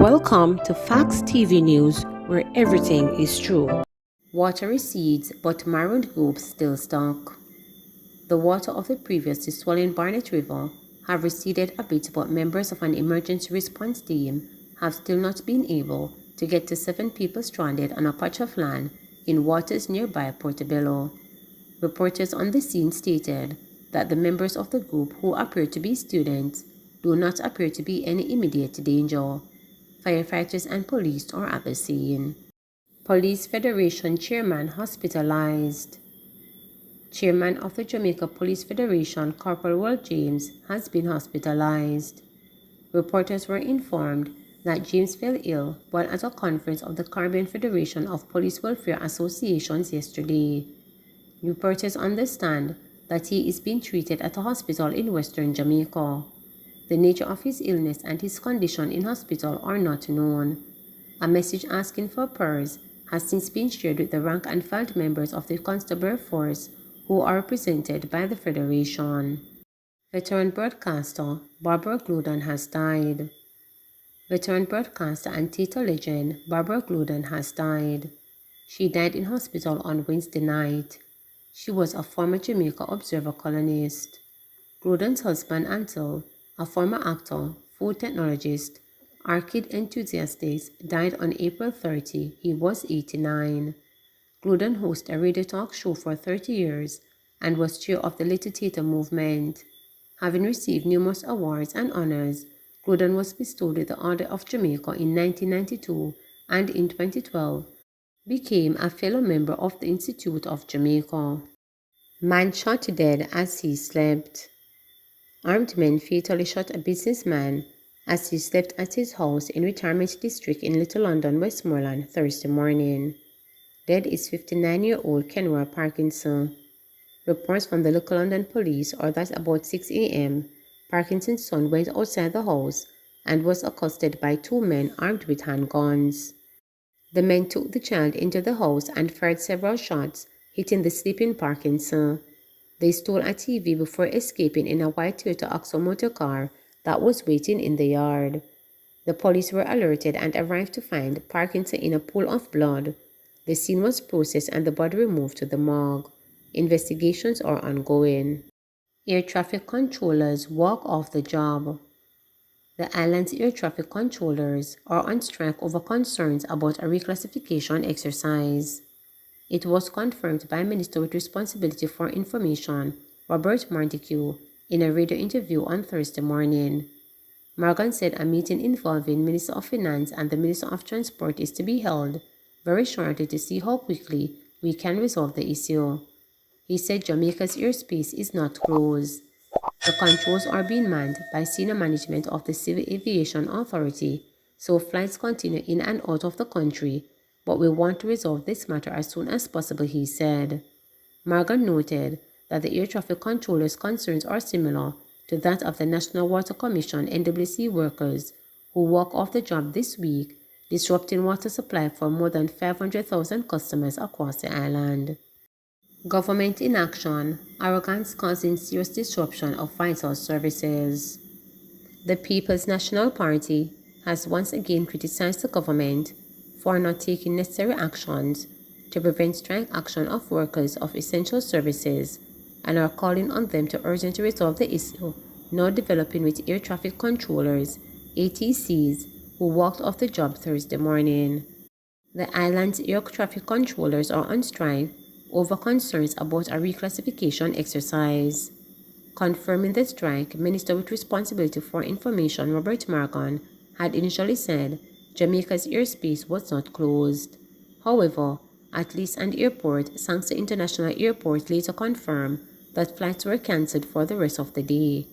Welcome to Facts TV News, where everything is true. Water recedes, but maroon groups still stuck. The water of the previously swollen Barnett River have receded a bit, but members of an emergency response team have still not been able to get to 7 people stranded on a patch of land in waters nearby Portobello. Reporters on the scene stated that the members of the group, who appear to be students, do not appear to be any immediate danger. Firefighters and police are at the scene. Police Federation Chairman hospitalized. Chairman of the Jamaica Police Federation, Corporal Will James, has been hospitalized. Reporters were informed that James fell ill while at a conference of the Caribbean Federation of Police Welfare Associations yesterday. Reporters understand that he is being treated at a hospital in Western Jamaica. The nature of his illness and his condition in hospital are not known. A message asking for prayers has since been shared with the rank and file members of the constable force who are represented by the Federation. Veteran broadcaster Barbara Gloudon has died. Veteran broadcaster and theatre legend Barbara Gloudon has died. She died in hospital on Wednesday night. She was a former Jamaica Observer columnist. Gloudon's husband Ansel, a former actor, food technologist, arcade enthusiast, died on April 30. He was 89. Gloudon hosted a radio talk show for 30 years and was chair of the Little Theatre movement. Having received numerous awards and honors, Gloudon was bestowed with the Order of Jamaica in 1992 and in 2012 became a fellow member of the Institute of Jamaica. Man shot dead as he slept. Armed men fatally shot a businessman as he slept at his house in Retirement District in Little London, Westmoreland, Thursday morning. Dead is 59-year-old Kenora Parkinson. Reports from the Little London police are that about 6 a.m., Parkinson's son went outside the house and was accosted by 2 men armed with handguns. The men took the child into the house and fired several shots, hitting the sleeping Parkinson. They stole a TV before escaping in a white Toyota Axo motor car that was waiting in the yard. The police were alerted and arrived to find Parkinson in a pool of blood. The scene was processed and the body removed to the morgue. Investigations are ongoing. Air traffic controllers walk off the job. The island's air traffic controllers are on strike over concerns about a reclassification exercise. It was confirmed by Minister with Responsibility for Information, Robert Montague, in a radio interview on Thursday morning. Morgan said a meeting involving Minister of Finance and the Minister of Transport is to be held very shortly to see how quickly we can resolve the issue. He said Jamaica's airspace is not closed. The controls are being manned by senior management of the Civil Aviation Authority, so flights continue in and out of the country, but we want to resolve this matter as soon as possible, he said. Morgan noted that the air traffic controllers' concerns are similar to that of the National Water Commission NWC workers who walk off the job this week, disrupting water supply for more than 500,000 customers across the island. Government inaction, arrogance causing serious disruption of vital services. The People's National Party has once again criticized the government for not taking necessary actions to prevent strike action of workers of essential services and are calling on them to urgently resolve the issue now developing with air traffic controllers, ATCs, who walked off the job Thursday morning. The island's air traffic controllers are on strike over concerns about a reclassification exercise. Confirming the strike, Minister with Responsibility for Information Robert Morgan had initially said Jamaica's airspace was not closed. However, at least an airport, Sangster International Airport, later confirmed that flights were cancelled for the rest of the day.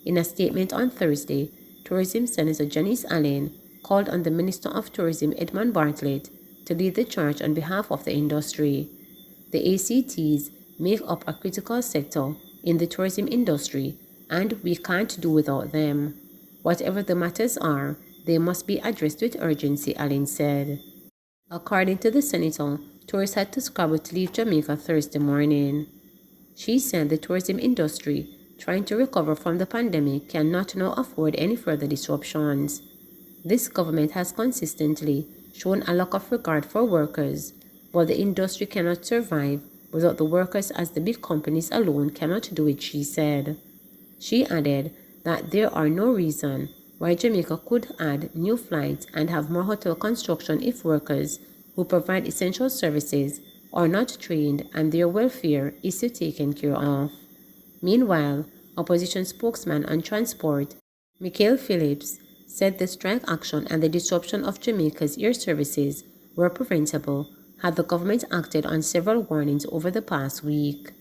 In a statement on Thursday, Tourism Senator Janice Allen called on the Minister of Tourism Edmund Bartlett to lead the charge on behalf of the industry. The ACTs make up a critical sector in the tourism industry, and we can't do without them. Whatever the matters are, they must be addressed with urgency, Allen said. According to the senator, tourists had to scramble to leave Jamaica Thursday morning. She said the tourism industry, trying to recover from the pandemic, cannot now afford any further disruptions. This government has consistently shown a lack of regard for workers, but the industry cannot survive without the workers, as the big companies alone cannot do it, she said. She added that there are no reason why Jamaica could add new flights and have more hotel construction if workers who provide essential services are not trained and their welfare is still taken care of. Meanwhile, opposition spokesman on transport, Michael Phillips, said the strike action and the disruption of Jamaica's air services were preventable had the government acted on several warnings over the past week.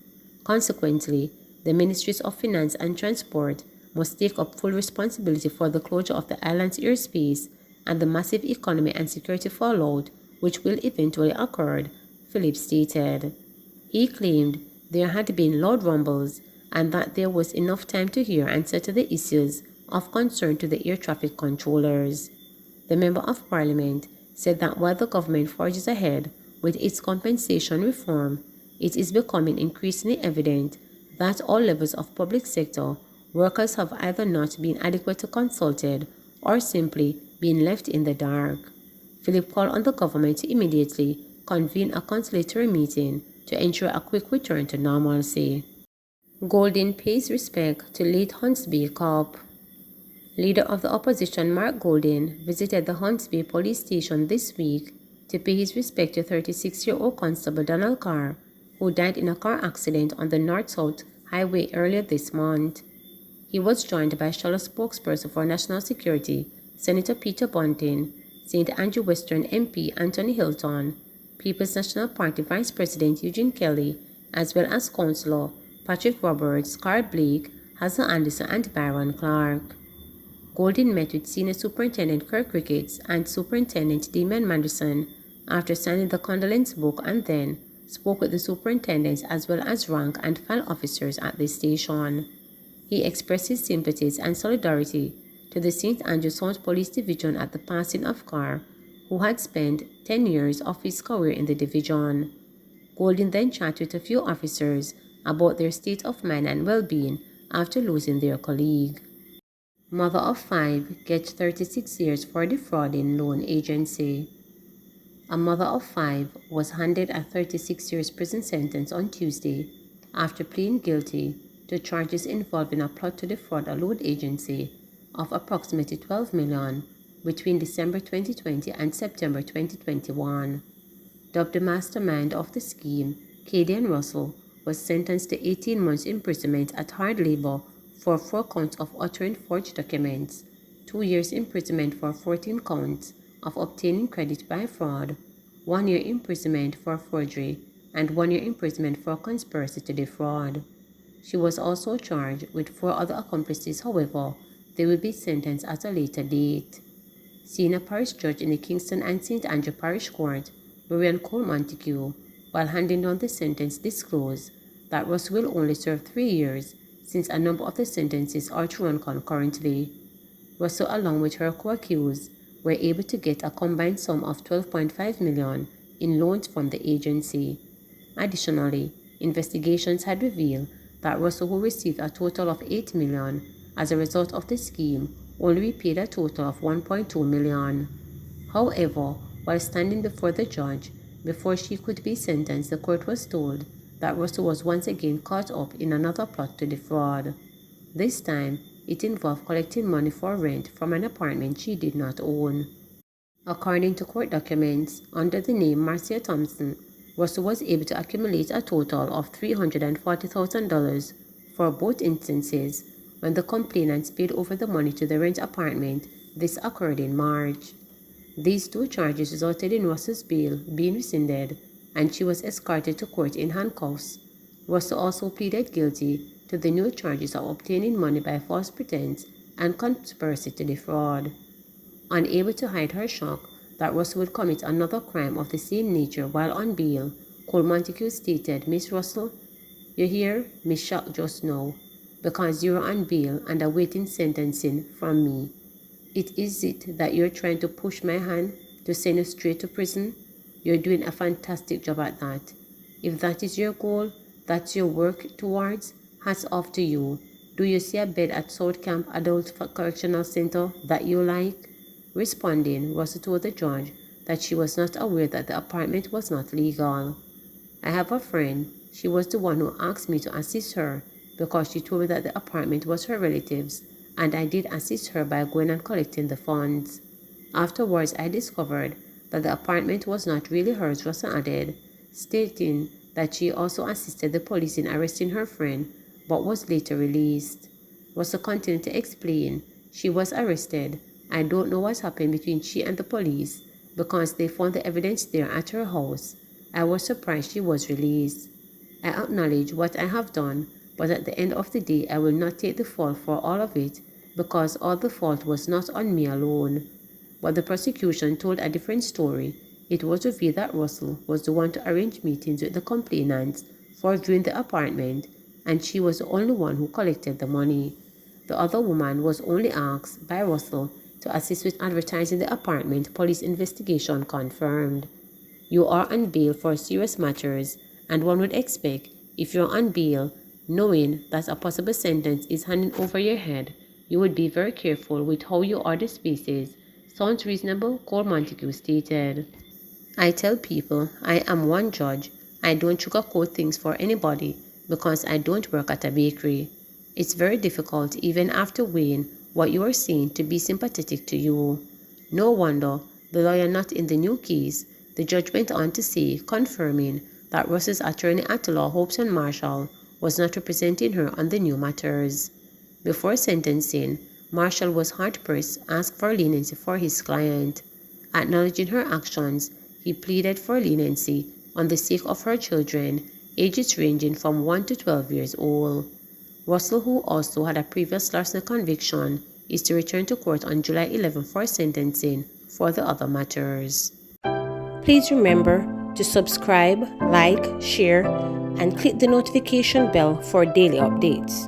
Consequently, the Ministries of Finance and Transport must take up full responsibility for the closure of the island's airspace and the massive economic and security fallout which will eventually occur, Phillips stated. He claimed there had been loud rumbles and that there was enough time to hear and settle the issues of concern to the air traffic controllers. The Member of Parliament said that while the government forges ahead with its compensation reform, it is becoming increasingly evident that all levels of public sector workers have either not been adequately consulted or simply been left in the dark. Philip called on the government to immediately convene a conciliatory meeting to ensure a quick return to normalcy. Gloudon pays respect to late Huntsville cop. Leader of the opposition Mark Gloudon visited the Huntsville police station this week to pay his respect to 36-year-old constable Donald Carr, who died in a car accident on the North-South Highway earlier this month. He was joined by Shallow spokesperson for national security, Senator Peter Bunting, St. Andrew Western MP Anthony Hilton, People's National Party Vice President Eugene Kelly, as well as Councillor Patrick Roberts, Carl Blake, Hazel Anderson, and Byron Clark. Gloudon met with Senior Superintendent Kirk Ricketts and Superintendent Damian Manderson after signing the condolence book and then spoke with the superintendents as well as rank and file officers at the station. He expressed his sympathies and solidarity to the St. Andrew South Police Division at the passing of Carr, who had spent 10 years of his career in the division. Gloudon then chatted with a few officers about their state of mind and well-being after losing their colleague. Mother of 5 gets 36 years for defrauding loan agency. A mother of 5 was handed a 36 years prison sentence on Tuesday after pleading guilty to charges involving a plot to defraud a loan agency of approximately $12 million between December 2020 and September 2021. Dubbed the mastermind of the scheme, Cadian Russell was sentenced to 18 months imprisonment at hard labor for 4 counts of uttering forged documents, 2 years imprisonment for 14 counts of obtaining credit by fraud, 1 year imprisonment for forgery, and 1 year imprisonment for conspiracy to defraud. She was also charged with 4 other accomplices. However, they will be sentenced at a later date. Senior parish judge in the Kingston and St. Andrew Parish Court, Marian Cole Montague, while handing down the sentence, disclosed that Ross will only serve 3 years since a number of the sentences are to run concurrently. Russell, along with her co-accused, were able to get a combined sum of $12.5 million in loans from the agency. Additionally, investigations had revealed that Russell, who received a total of $8 million as a result of the scheme, only repaid a total of $1.2 million. However, while standing before the judge, before she could be sentenced, the court was told that Russell was once again caught up in another plot to defraud. This time, it involved collecting money for rent from an apartment she did not own. According to court documents, under the name Marcia Thompson, Russell was able to accumulate a total of $340,000 for both instances when the complainants paid over the money to the rent apartment. This occurred in March. These 2 charges resulted in Russell's bail being rescinded, and she was escorted to court in handcuffs. Russell also pleaded guilty to the new charges of obtaining money by false pretense and conspiracy to defraud. Unable to hide her shock that Russell would commit another crime of the same nature while on bail, Cole Montague stated, "Miss Russell, you hear me shocked just now because you're on bail and awaiting sentencing from me. Is it that you're trying to push my hand to send you straight to prison? You're doing a fantastic job at that. If that is your goal, that's your work towards, hats off to you. Do you see a bed at South Camp Adult Correctional Center that you like? Responding, Russell told the judge that she was not aware that the apartment was not legal. I have a friend. She was the one who asked me to assist her because she told me that the apartment was her relative's, and I did assist her by going and collecting the funds. Afterwards, I discovered that the apartment was not really hers, Russell added, stating that she also assisted the police in arresting her friend but was later released. Russell continued to explain, she was arrested. I don't know what happened between she and the police because they found the evidence there at her house. I was surprised she was released. I acknowledge what I have done, but at the end of the day, I will not take the fault for all of it because all the fault was not on me alone. But the prosecution told a different story. It was revealed that Russell was the one to arrange meetings with the complainants for viewing the apartment, and she was the only one who collected the money. The other woman was only asked by Russell to assist with advertising the apartment, police investigation confirmed. You are on bail for serious matters, and one would expect, if you're on bail, knowing that a possible sentence is hanging over your head, you would be very careful with how you order spaces. Sounds reasonable, Cole Montague stated. I tell people I am one judge. I don't sugarcoat things for anybody because I don't work at a bakery. It's very difficult, even after weighing what you are saying, to be sympathetic to you. No wonder the lawyer not in the new case, the judge went on to say, confirming that Russell's attorney at law, Hopeson Marshall, was not representing her on the new matters. Before sentencing, Marshall was hard-pressed, asked for leniency for his client. Acknowledging her actions, he pleaded for leniency on the sake of her children, ages ranging from 1 to 12 years old. Russell, who also had a previous larceny conviction, is to return to court on July 11 for sentencing for the other matters. Please remember to subscribe, like, share, and click the notification bell for daily updates.